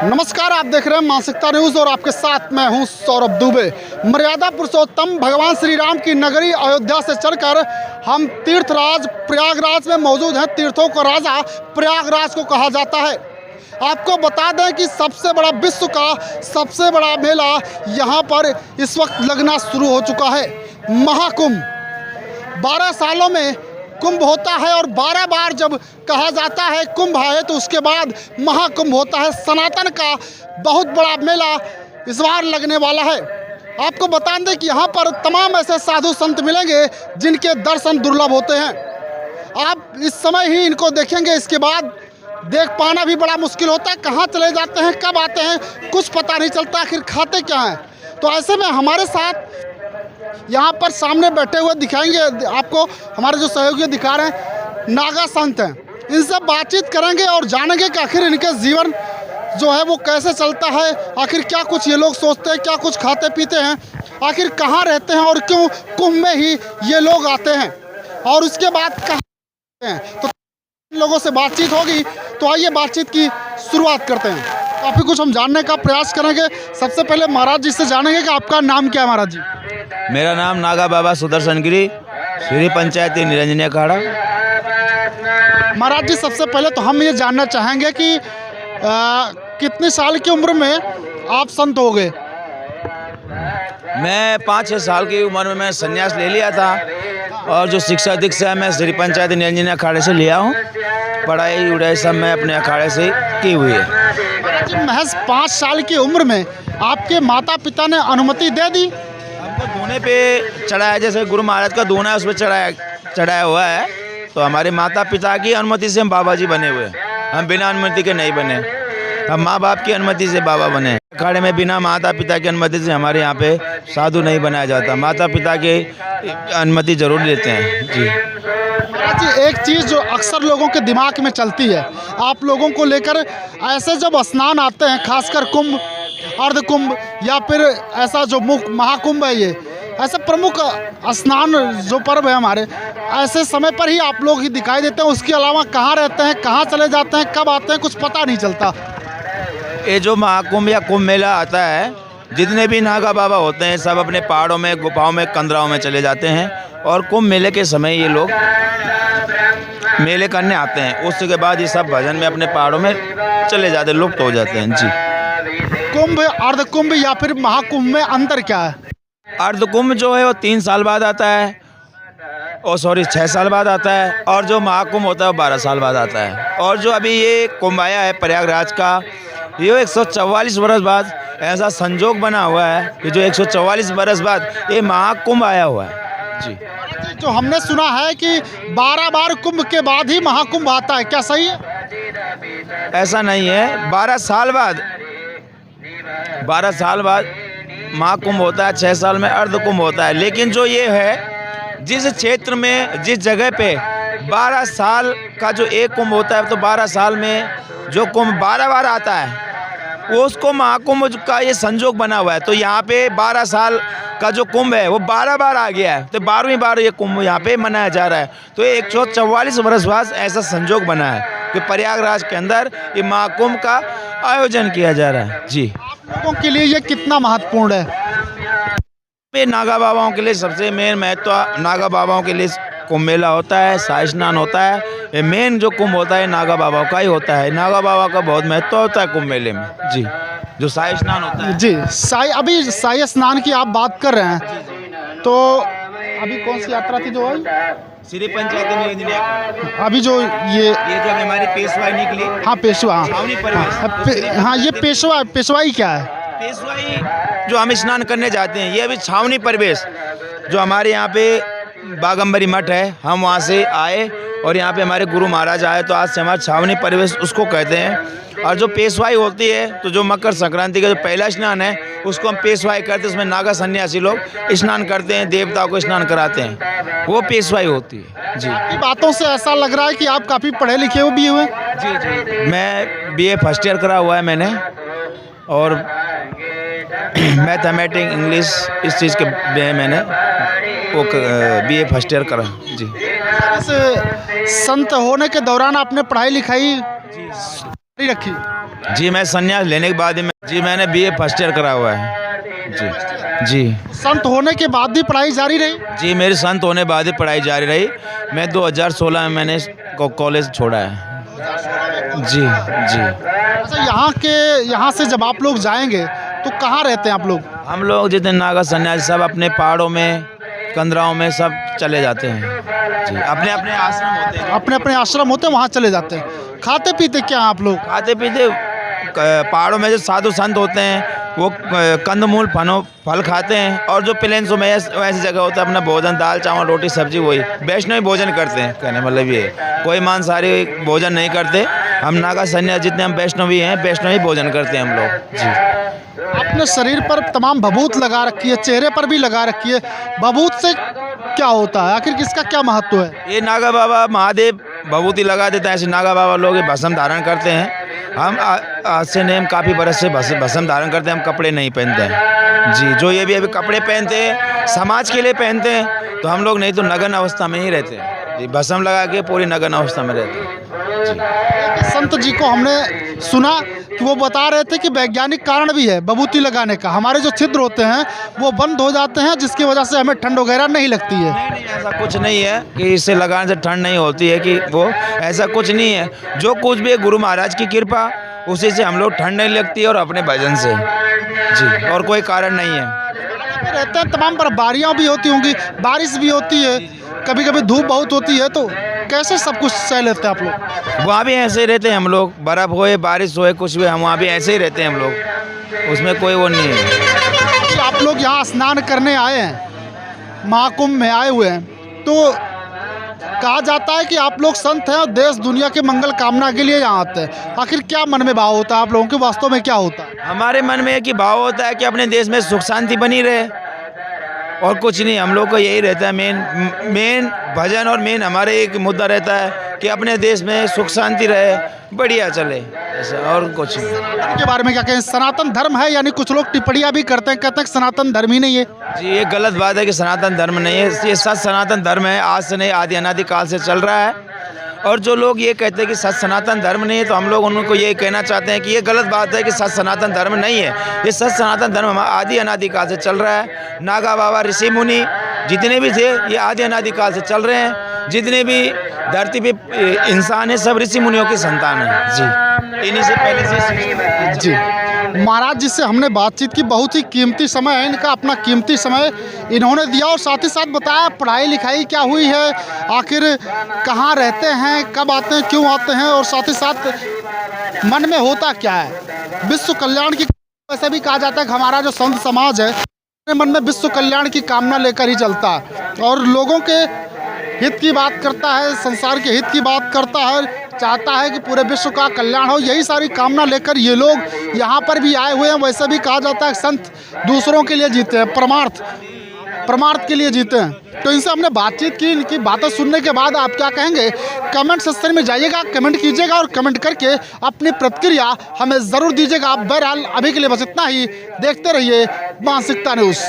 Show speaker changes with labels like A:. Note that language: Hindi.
A: नमस्कार, आप देख रहे हैं मानसिकता न्यूज़ और आपके साथ मैं हूं सौरभ दुबे। मर्यादा पुरुषोत्तम भगवान श्री राम की नगरी अयोध्या से चलकर हम तीर्थराज प्रयागराज में मौजूद हैं। तीर्थों का राजा प्रयागराज को कहा जाता है। आपको बता दें कि सबसे बड़ा विश्व का सबसे बड़ा मेला यहां पर इस वक्त लगना शुरू हो चुका है। महाकुंभ 12 सालों में कुंभ होता है और 12 बार जब कहा जाता है कुंभ आए तो उसके बाद महाकुंभ होता है। सनातन का बहुत बड़ा मेला इस बार लगने वाला है। आपको बता दें कि यहाँ पर तमाम ऐसे साधु संत मिलेंगे जिनके दर्शन दुर्लभ होते हैं। आप इस समय ही इनको देखेंगे, इसके बाद देख पाना भी बड़ा मुश्किल होता है। कहाँ चले जाते हैं, कब आते हैं, कुछ पता नहीं चलता, आखिर खाते क्या हैं। तो ऐसे में हमारे साथ यहाँ पर सामने बैठे हुए दिखाएंगे आपको, हमारे जो सहयोगी दिखा रहे हैं नागा संत हैं। इनसे बातचीत करेंगे और जानेंगे कि आखिर इनके जीवन जो है वो कैसे चलता है, आखिर क्या कुछ ये लोग सोचते हैं, क्या कुछ खाते पीते हैं, आखिर कहाँ रहते हैं और क्यों कुंभ में ही ये लोग आते हैं और उसके बाद कहाँ हैं। तो इन लोगों से बातचीत होगी, तो आइए बातचीत की शुरुआत करते हैं। काफ़ी कुछ हम जानने का प्रयास करेंगे। सबसे पहले महाराज जी से जानेंगे कि आपका नाम क्या है। महाराज जी,
B: मेरा नाम नागा बाबा सुदर्शन गिरी, श्री पंचायती निरंजनी अखाड़ा।
A: महाराज जी, सबसे पहले तो हम ये जानना चाहेंगे कि कितने साल की उम्र में आप संत हो गए।
B: मैं 5-6 साल की उम्र में मैं संन्यास ले लिया था और जो शिक्षा दीक्षा मैं श्री पंचायती निरंजनी अखाड़े से लिया हूँ। पढ़ाई उड़ाई सब मैं अपने अखाड़े से की हुई है।
A: महाराज जी, महज 5 साल की उम्र में आपके माता पिता ने अनुमति दे दी।
B: हमको दूने पे चढ़ाया, जैसे गुरु महाराज का दूना है उस पर चढ़ाया हुआ है। तो हमारे माता पिता की अनुमति से हम बाबा जी बने हुए हैं। हम बिना अनुमति के नहीं बने, हम माँ बाप की अनुमति से बाबा बने। अखाड़े में बिना माता पिता की अनुमति से हमारे यहाँ पे साधु नहीं बनाया जाता। माता पिता की अनुमति जरूर लेते हैं जी।
A: महाराज जी, एक चीज़ जो अक्सर लोगों के दिमाग में चलती है आप लोगों को लेकर, ऐसे जब स्नान आते हैं, खासकर कुंभ, अर्ध कुंभ या फिर ऐसा जो महाकुंभ है, ये ऐसे प्रमुख स्नान जो पर्व है हमारे, ऐसे समय पर ही आप लोग ही दिखाई देते हैं। उसके अलावा कहाँ रहते हैं, कहाँ चले जाते हैं, कब आते हैं, कुछ पता नहीं चलता।
B: ये जो महाकुंभ या कुंभ मेला आता है, जितने भी नागा बाबा होते हैं सब अपने पहाड़ों में, गुफाओं में, कंदराओं में चले जाते हैं और कुंभ मेले के समय ये लोग मेले करने आते हैं। उसके बाद ये सब भजन में अपने पहाड़ों में चले जाते हैं, लुप्त हो जाते हैं जी।
A: कुंभ, अर्ध कुंभ या फिर महाकुंभ में अंतर क्या है?
B: अर्ध कुंभ जो है वो 3 साल बाद आता है, और 6 साल बाद आता है, और जो महाकुंभ होता है वो 12 साल बाद आता है। और जो अभी ये कुंभ आया है प्रयागराज का, ये 144 बरस बाद ऐसा संजोग बना हुआ है कि जो 144 बरस बाद ये महाकुंभ आया हुआ है जी।
A: जो हमने सुना है कि 12 बार कुंभ के बाद ही महाकुंभ आता है, क्या सही है?
B: ऐसा नहीं है, 12 साल बाद महाकुंभ होता है, 6 साल में अर्ध कुंभ होता है। लेकिन जो ये है, जिस क्षेत्र में, जिस जगह पे 12 साल का जो एक कुंभ होता है, तो 12 साल में जो कुंभ 12 बार आता है वो उसको महाकुंभ का ये संजोग बना हुआ है। तो यहाँ पे 12 साल का जो कुंभ है वो 12 बार आ गया है, तो 12वीं बार ये कुंभ यहाँ पे मनाया जा रहा है। तो 144 वर्ष बाद ऐसा संजोग बना है कि प्रयागराज के अंदर ये महाकुंभ का आयोजन किया जा रहा है जी।
A: लोगों के लिए ये कितना महत्वपूर्ण है?
B: ये नागा बाबाओं के लिए सबसे मेन महत्व, नागा बाबाओं के लिए कुंभ मेला होता है, शाही स्नान होता है। ये मेन जो कुंभ होता है नागा बाबा का ही होता है। नागा बाबा का बहुत महत्व होता है कुंभ मेले में जी, जो शाही स्नान होता है
A: जी। अभी शाही स्नान की आप बात कर रहे हैं, तो अभी कौन सी यात्रा थी जो आई?
B: श्री पंचायती निरंजनी अखाड़ा।
A: अभी जो ये
B: जो हमारी पेशवाई निकली,
A: हाँ पेशवा, हाँ ये पेशवाई क्या है?
B: पेशवाई जो हम स्नान करने जाते हैं, ये अभी छावनी प्रवेश जो हमारे यहाँ पे बागंबरी मठ है, हम वहाँ से आए और यहाँ पे हमारे गुरु महाराज आए, तो आज से हमारा छावनी प्रवेश उसको कहते हैं। और जो पेशवाई होती है, तो जो मकर संक्रांति का जो पहला स्नान है उसको हम पेशवाई करते हैं। उसमें नागा सन्यासी लोग स्नान करते हैं, देवताओं को स्नान कराते हैं, वो पेशवाई होती है जी।
A: आपकी बातों से ऐसा लग रहा है कि आप काफ़ी पढ़े लिखे हुए भी हुए।
B: जी जी, मैं BA फर्स्ट ईयर करा हुआ है मैंने, और मैथमेटिक्स, इंग्लिश, इस चीज़ के मैंने वो BA फर्स्ट ईयर करा जी।
A: संत होने के दौरान आपने पढ़ाई लिखाई नहीं रखी।
B: जी मैं संन्यास लेने के बाद ही मैंने बीए फर्स्ट ईयर करा हुआ है। जी जी
A: संत होने के बाद भी पढ़ाई जारी रही।
B: जी मेरी संत होने बाद ही पढ़ाई जारी रही। मैं 2016 में मैंने कॉलेज छोड़ा है। जी जी।
A: अच्छा, यहाँ से जब आप लोग जाएंगे तो कहाँ रहते हैं आप लोग?
B: हम लोग जितने नागा सन्यासी सब अपने पहाड़ों में, कंदराओं में सब चले जाते हैं। जी अपने अपने आश्रम होते हैं।
A: अपने अपने आश्रम होते हैं, वहाँ चले जाते हैं। खाते पीते क्या हैं आप लोग?
B: खाते पीते पहाड़ों में जो साधु संत होते हैं वो कंदमूल फल खाते हैं, और जो प्लेन्सों में वैसी जगह होता है अपना भोजन दाल चावल रोटी सब्जी वही वैष्णवी भोजन करते हैं। कहने मतलब ये कोई मांसाहारी भोजन नहीं करते। हम नागा सन्यासी जितने हम वैष्णवी हैं वैष्णवी भोजन करते हैं हम लोग। जी
A: अपने शरीर पर तमाम भभूत लगा रखी है, चेहरे पर भी लगा रखी है। भभूत से क्या होता है, आखिर किसका क्या महत्व है?
B: ये नागा बाबा महादेव भभूति लगा देता है। ऐसे नागा बाबा लोग ये भस्म धारण करते हैं। हम आज से नहीं, हम काफ़ी बरस से भस्म धारण करते हैं। हम कपड़े नहीं पहनते हैं। जी जो ये भी अभी कपड़े पहनते हैं समाज के लिए पहनते हैं, तो हम लोग नहीं तो नग्न अवस्था में ही रहते हैं। जी भस्म लगा के पूरी नग्न अवस्था में रहते हैं। जी
A: संत जी को हमने सुना कि वो बता रहे थे कि वैज्ञानिक कारण भी है भभूति लगाने का। हमारे जो छिद्र होते हैं वो बंद हो जाते हैं, जिसकी वजह से हमें ठंड वगैरह नहीं लगती है।
B: नहीं ऐसा कुछ नहीं है कि इससे लगाने से ठंड नहीं होती है, कि वो ऐसा कुछ नहीं है। जो कुछ भी है गुरु महाराज की कृपा, उसी से हम लोग ठंड नहीं लगती है, और अपने भजन से। जी और कोई कारण नहीं है।
A: रहते हैं, तमाम बर्फबारियाँ भी होती होंगी, बारिश भी होती है, कभी कभी धूप बहुत होती है, तो कैसे सब कुछ सह लेते हैं आप लोग?
B: वहाँ भी ऐसे ही रहते हैं हम लोग। बर्फ़ होए बारिश होए कुछ भी, हम वहाँ भी ऐसे ही रहते हैं हम लोग। उसमें कोई वो नहीं है।
A: कि आप लोग यहाँ स्नान करने आए हैं, महाकुंभ में आए हुए हैं, तो कहा जाता है कि आप लोग संत हैं और देश दुनिया के मंगल कामना के लिए यहाँ आते हैं। आखिर क्या मन में भाव होता है आप लोगों के, वास्तव में क्या होता है?
B: हमारे मन में एक ही भाव होता है कि अपने देश में सुख शांति बनी रहे, और कुछ नहीं। हम लोग को यही रहता है, मेन भजन और मेन हमारे एक मुद्दा रहता है कि अपने देश में सुख शांति रहे, बढ़िया चले, ऐसा और कुछ नहीं।
A: सनातन के बारे में क्या कहें? सनातन धर्म है, यानी कुछ लोग टिप्पणियाँ भी करते हैं, कहते हैं कि सनातन धर्म ही नहीं है।
B: जी ये गलत बात है कि सनातन धर्म नहीं है। ये सच सनातन धर्म है, आज से नहीं आदि अनादि काल से चल रहा है। और जो लोग ये कहते हैं कि सच सनातन धर्म नहीं है, तो हम लोग उनको ये कहना चाहते हैं कि ये गलत बात है कि सच सनातन धर्म नहीं है। ये सच सनातन धर्म आदि अनादि काल से चल रहा है। नागा बाबा ऋषि मुनि जितने भी थे ये आदि अनादि काल से चल रहे हैं। जितने भी धरती पे इंसान है सब ऋषि मुनियों की संतान है। जी इन्हीं से पहले से।
A: जी महाराज जी से हमने बातचीत की, बहुत ही कीमती समय है इनका, अपना कीमती समय इन्होंने दिया, और साथ ही साथ बताया पढ़ाई लिखाई क्या हुई है, आखिर कहाँ रहते हैं, कब आते हैं, क्यों आते हैं, और साथ ही साथ मन में होता क्या है। विश्व कल्याण की, वैसे भी कहा जाता है कि हमारा जो संत समाज है अपने मन में विश्व कल्याण की कामना लेकर ही चलता है, और लोगों के हित की बात करता है, संसार के हित की बात करता है, चाहता है कि पूरे विश्व का कल्याण हो। यही सारी कामना लेकर ये लोग यहाँ पर भी आए हुए हैं। वैसे भी कहा जाता है संत दूसरों के लिए जीते हैं, परमार्थ के लिए जीते हैं। तो इनसे हमने बातचीत की, इनकी बातें सुनने के बाद आप क्या कहेंगे कमेंट सेक्शन में जाइएगा, कमेंट कीजिएगा, और कमेंट करके अपनी प्रतिक्रिया हमें ज़रूर दीजिएगा। बहरहाल अभी के लिए बस इतना ही। देखते रहिए मानसिकता न्यूज़।